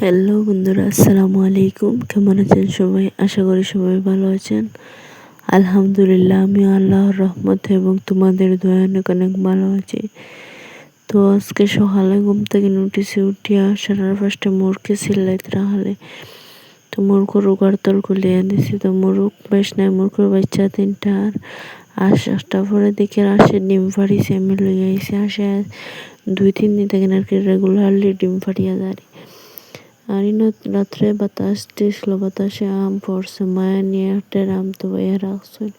Hello বন্ধুরা, আসসালামু আলাইকুম। কেমন আছেন সবাই? আশা করি সবাই ভালো আছেন। আলহামদুলিল্লাহ, আমিও আল্লাহর রহমতে এবং তোমাদের দয়ায় অনেক অনেক ভালো আছি। তো আজকে সকালে ঘুম থেকে উঠিয়া সারা ফার্স্টে মোরকে সিল্লাইতে রাখালে তো মোরকো রোগার তল খুলিয়ে দিছি। তো মোরগ বেশ নাই, মোরকোর বাচ্চা তিনটা আর একটা পরে দেখে আসে ডিম ফাড়িছে, আমি লইয়া আইসি। আসে 2-3 দিন থেকে আর কি রেগুলারলি ডিম ফাটিয়া যায়। আর রাত্রে বাতাস দিছিল, বাতাসে আম পড়ছে, মায়া নিয়ে একটা আম তো বাইয়া রাখছেন।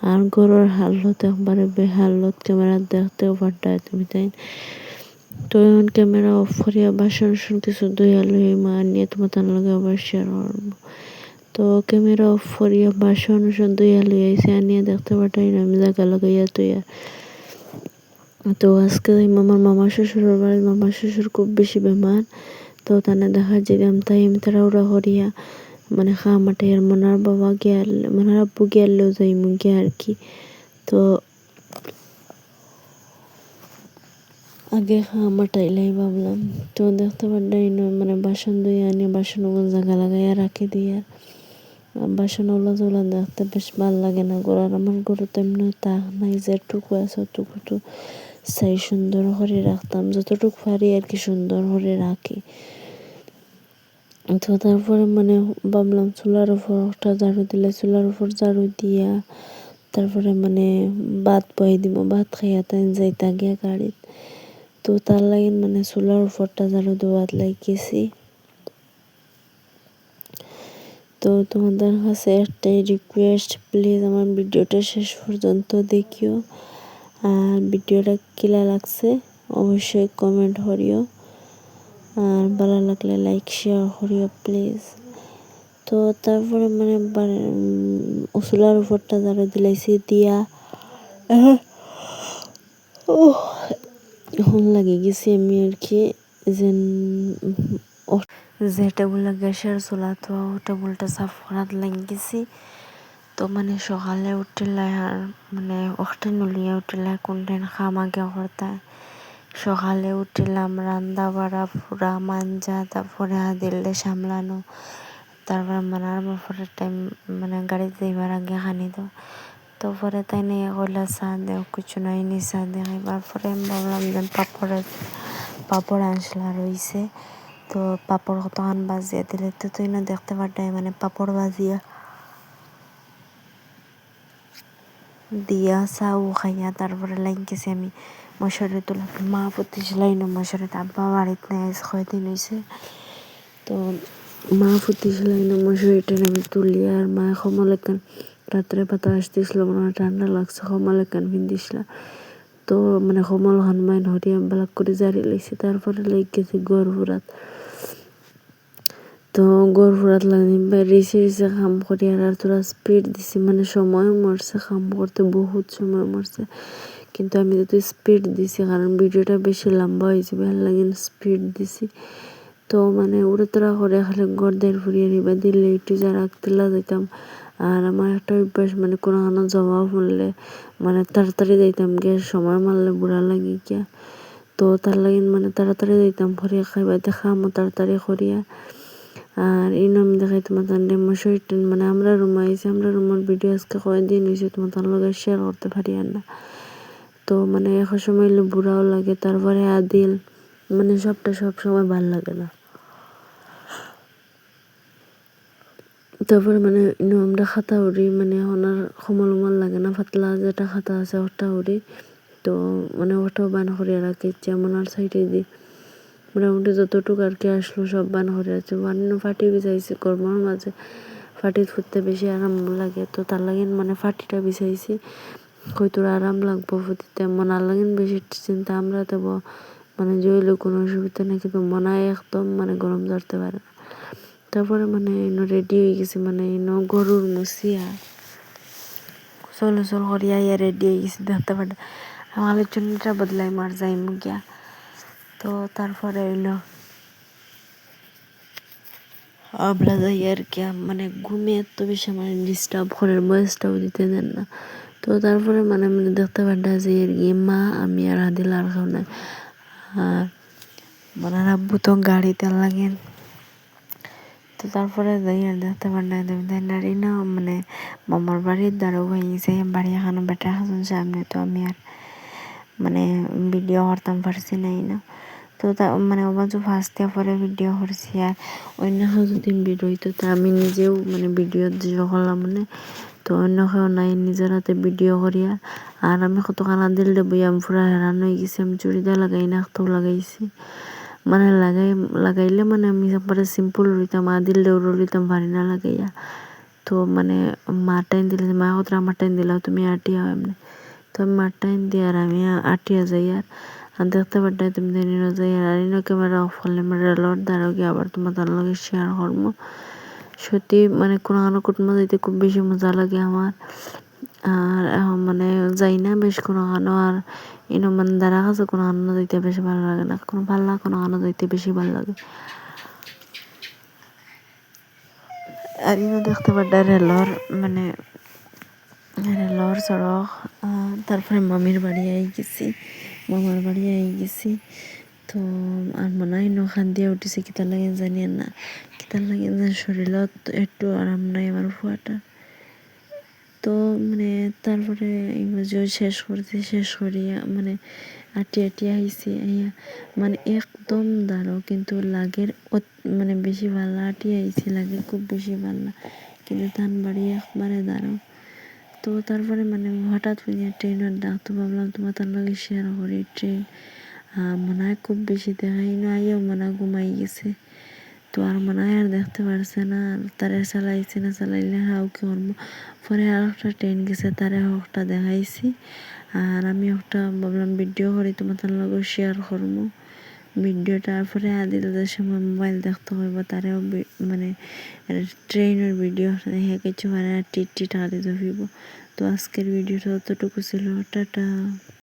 আর গরুর হালত একবারে বেহালত, ক্যামেরা দেখতেও পাঠায় তুমি তাই। তো এখন ক্যামেরা অফ করিয়া বাসন কিছু ধুইয়া লই মা নিয়ে তোমার তার লগে আবার শেয়ার করবো। তো ক্যামেরা অফ করিয়া বাসন ধুইয়া লই আইসি, আনিয়ে দেখতে পাঠাই না, আমি জায়গা লাগাইয়া তুইয়া। তো আজকে আমার মামা শ্বশুরের বাড়ি, মামা শ্বশুর খুব বেশি বেমার। তো তানে দেখা যেতাম তাই আমি তারা ওরা হরিয়া মানে খামাটাই আর মনার বাবা গিয়াল, মনার আব্বু গিয়ালেও যাই মুখে আর কি। তো আগে খামাটাইলাই ভাবলাম। তো দেখতে পারলাই না, মানে বাসন ধুয়ে আনি বাসন জায়গা লাগাইয়া রাখি দিয়ে বাসন ওলা জোলা দেখতে বেশ ভাল লাগে না। গড়ার আমার গরু তেমনি তাক নাই, যেটুকু আছে অতটুকু চাই সুন্দর করে রাখতাম, যতটুকু পারি আর কি সুন্দর করে রাখি। তো তারপরে মানে ভাবলাম চুলার উপর একটা ঝাড়ু দিলে, চুলার উপর ঝাড়ু দিয়া তারপরে মানে ভাত বয়ে দিব, ভাত খাইয়া তাই যাইতা গিয়া গাড়িত। তো তার লাগে মানে চুলার উপরটা ঝাড়ু দেওয়াত লাগিয়েছি। তো তোমাদের কাছে একটাই রিকোয়েস্ট, প্লিজ আমার ভিডিওটা শেষ পর্যন্ত দেখিও। আর ভিডিওটা কিলা লাগছে অবশ্যই কমেন্ট করিও, আর ভালো লাগলে লাইক শেয়ার করিও প্লিজ। তো তারপরে মানে চুলার উপরটা ঝাড়ু দিলাইছি দিয়া এখন লাগে গেছি আমি আর কি যে টেবুলটা গ্যাসের চুলা, তো টেবুলটা সাফ করার লাগে গেছি। তো মানে সকালে উঠিলে আর মানে ওখানে নলিয়া উঠিলে কোনদিন খাম আগে করতে। সকালে উঠিলাম রান্না বাড়া পুরা মাঞ্জা, তারপরে দিলে সামলানো, তারপরে মানার বাপরের টাইম মানে গাড়িতে যাইবার আগে খানি তো। তো পরে তাই নিয়ে কইলা চা দেও, কিছু নাই নি চা দিয়ে খাইবার পরে আমি ভাবলাম যে পাপড় আনসলা রয়েছে। তো পাপড় কতক্ষণ বাজিয়া দিলে তো তুই না দেখতে পারতাই, মানে পাপড় বাজিয়া দিয়া চাও খাইয়া তারপরে লাইন গেছি আমি মশারি তোলা। মা ফুটিছিলাই না মশারিতে, আব্বা বাড়িতে নেই কয়দিন হয়েছে। তো মা ফুটিছিলাই না মশারিটা আমি তুলি, আর মা কমল এখান রাত্রে পাতা আসতেছিল, মনে ঠান্ডা লাগছে, কমল এখান পিন্দিছিল। তো মানে কমল খান মাইন হরিয়া বেলাক করে জারি লাইছে। তারপরে লাইক গেছি গড়পুরাত। তো গড়পুরাত লাগি রিসে কাম করি, আর তোরা স্পিড দিছি, মানে সময় মরছে কাম করতে, বহুত সময় মরছে। কিন্তু আমি তো স্পিড দিছি কারণ ভিডিওটা বেশি লম্বা হয়ে যাবে, আর লাগিন স্পিড দিছি। তো মানে ওরা তোরা করে খালি গড়দের ফুরিয়ে নিবা দিলে একটু যা রাখতেলা যেতাম। আর আমার একটা অভ্যাস, মানে কোনো জমা পড়লে মানে তাড়াতাড়ি যাইতাম গিয়ে, সময় মারলে বুড়া লাগি গিয়া। তো তার লাগিন মানে তাড়াতাড়ি যাইতাম ফরিয়া খাইবা দেখামো তাড়াতাড়ি করিয়া। আর এই নাম দেখাই তোমার মশারি মানে আমরা রুমে আইসি, আমরা রুমের ভিডিও আজকে কয়েকদিন হয়েছে তোমার তার লগে শেয়ার করতে পারি আর না। তো মানে এখন সময় এলে বুড়াও লাগে, তারপরে আদিল, মানে সবটা সব সময় ভাল লাগে না। তারপরে মানে আমরা খাতা উড়ি, মানে ওনার সমল উমল লাগে না, পাতলা যেটা খাতা আছে ওটা উড়ি। তো মানে ওটাও বান করিয়া রাখি, যেমন আর সাইডে দিই মোটামুটি যতটুকু আর কি আসলো সব বান করে আছে। বানানো ফাটি বিছাইছি গরমের মাঝে, ফাটি ফুটতে বেশি আরাম লাগে। তো তার লাগিন মানে ফাটিটা বিছাইছি, হয়তো আরাম লাগবো ফুটিতে, মনার লাগিন বেশি চিন্তা। আমরা দেব মানে জইলে কোনো অসুবিধা নেই, কিন্তু মনায় একদম মানে গরম ধরতে পারে না। তারপরে মানে রেডি হয়ে গেছি, মানে গরুর মুসিয়া চল করিয়া রেডি হয়ে গেছি। দেখতে পারে আমার চুনিটা বদলাই মার যাই মুগিয়া। তো তারপরে আমরা যাই আর কি, মানে ঘুমে এত বেশি মানে ডিস্টার্ব করে, বয়সটাও দিতে দেন না। তো তারপরে মানে দেখতে পারটা যে আর কি মা আমি আর আদিল আর খাও না। আর মানে আব্বু তো গাড়িতে লাগেন তো তারপরে যাই আর দেখতে পান্ডা নারী না মানে মামার বাড়ির দ্বারও হয়েছে বাড়ি এখানে বেটা হাসন সামনে তো আমি আর মানে ভিডিও করতাম পারছি না তো তা মানে অবাজু ফার্স্ট পরে ভিডিও করছি আর অন্য যদি ভিডিও হইতো তা আমি নিজেও মানে ভিডিও জিরো করলাম মানে তো অন্য কেউ নাই নিজের হাতে ভিডিও করিয়া আর আমি কত কানা দিল বই আমি পুরা হেরান হয়ে গেছি আমি চুড়িদার লাগাই না তো লাগাইছি মানে লাগাইলে মানে আমি একবারে সিম্পল রইতাম দিল রইতাম পারি না লাগাইয়া তো মানে মা টাইম দিলে মা কত আমার টাইম দিলাও তুমি আটিয়া এমনি তো আমি মার টাইম দিয়ে আর আমি আটিয়া যাই আর দেখতে পারতাই তুমি দিনও যাই আর ইনো ক্যামেরা অফ করলে আমার রেলর দ্বারা গিয়ে আবার তোমার তার লগে শেয়ার করবো সত্যি মানে কোনো কুটুম্ব যাইতে খুব বেশি মজা লাগে আমার আর এখন মানে যাই না বেশ কোনো আর ইনো মানে দ্বারা কাছে কোনো আনন্দ যাইতে বেশি ভালো লাগে না কোনো ভালো লাগে কোনো আনন্দ যাইতে বেশি ভালো লাগে আর ইনো দেখতে পারতা রেলর মানে রেলর সড়ক তারপরে মামার বাড়ি আই গেছি তো আর মনে হয় নখান দিয়ে উঠেছে কিতার লাগে জানি না কিতার লাগে শরীরত একটু আরাম নাই আমার ফুয়াটা তো মানে তারপরে শেষ করিয়া মানে আটি আইছি আইয়া মানে একদম দাঁড়ো কিন্তু লাগের মানে বেশি ভালো আটি আইছি লাগে খুব বেশি ভালো কিন্তু ধান বাড়ি একবারে দাঁড়ো তো তারপরে মানে হঠাৎ ট্রেনের ডাক তো ভাবলাম তোমার তার লগে শেয়ার করি ট্রেন মনে হয় খুব বেশি দেখাই না আইয়াও মনে হয় ঘুমাই গেছে তো আর মনে হয় আর দেখতে পারছে না আর তারে চালাইছে না চালাইলে হাও কি করবো পরে আর একটা ট্রেন গেছে তারে একটা দেখাইছি আর আমি একটা ভাবলাম ভিডিও করি তোমার তার লগে শেয়ার করবো ভিডিওটা পরে আদিল সময় মোবাইল দেখতে হইব তারেও মানে ট্রেনের ভিডিও দেখে কিছু মানে টিট টাকা দিতে হইব তো আজকের ভিডিওটা অতটুকু ছিল টাটা।